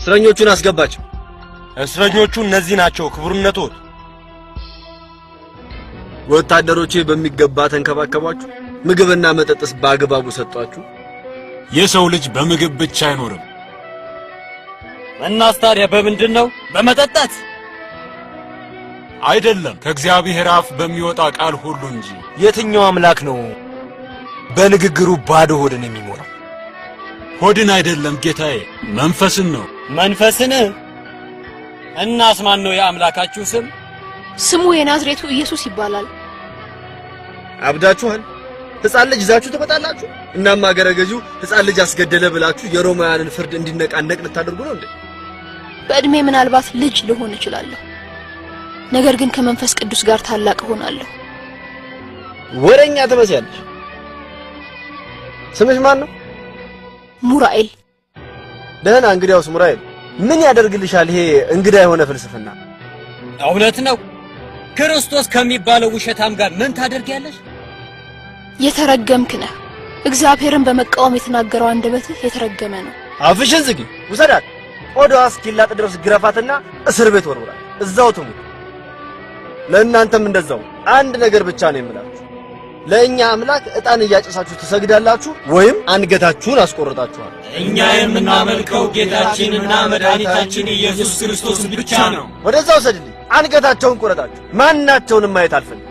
እስረኞቹን አስገባቸው። እስረኞቹ እነዚህ ናቸው ክቡርነቶት። ወታደሮቼ በሚገባ ተንከባከቧችሁ? ምግብና መጠጥስ በአግባቡ ሰጧችሁ? የሰው ልጅ በምግብ ብቻ አይኖርም። እናስ ታዲያ በምንድን ነው? በመጠጣት አይደለም፣ ከእግዚአብሔር አፍ በሚወጣ ቃል ሁሉ እንጂ። የትኛው አምላክ ነው በንግግሩ ባዶ ሆድን የሚሞላው? ሆድን አይደለም ጌታዬ፣ መንፈስን ነው። መንፈስን? እናስ ማን ነው የአምላካችሁ ስም? ስሙ የናዝሬቱ ኢየሱስ ይባላል። አብዳችኋል። ሕፃን ልጅ ይዛችሁ ትመጣላችሁ። እናም አገረ ገዢው ሕፃን ልጅ አስገደለ ብላችሁ የሮማውያንን ፍርድ እንዲነቃነቅ ልታደርጉ ነው እንዴ? በእድሜ ምናልባት ልጅ ልሆን እችላለሁ፣ ነገር ግን ከመንፈስ ቅዱስ ጋር ታላቅ ሆናለሁ። ወረኛ ትመስያለሽ። ስምሽ ማን ነው? ሙራኤል። ደህና፣ እንግዲያውስ ሙራኤል ምን ያደርግልሻል ይሄ እንግዳ የሆነ ፍልስፍና? እውነት ነው። ክርስቶስ ከሚባለው ውሸታም ጋር ምን ታደርጊያለሽ? የተረገምክ ነህ። እግዚአብሔርን በመቃወም የተናገረው አንደበትህ የተረገመ ነው። አፍሽን ዝጊ። ውሰዳት፣ ቆዳዋ እስኪላጥ ድረስ ግረፋትና እስር ቤት ወርውራት፣ እዛው ትሙት። ለእናንተም እንደዛው አንድ ነገር ብቻ ነው የምላችሁ። ለእኛ አምላክ ዕጣን እያጨሳችሁ ትሰግዳላችሁ ወይም አንገታችሁን አስቆርጣችኋል። እኛ የምናመልከው ጌታችንና መድኃኒታችን ኢየሱስ ክርስቶስ ብቻ ነው። ወደዛው ሰድልኝ፣ አንገታቸውን ቆረጣችሁ። ማናቸውንም ማየት አልፈልግም።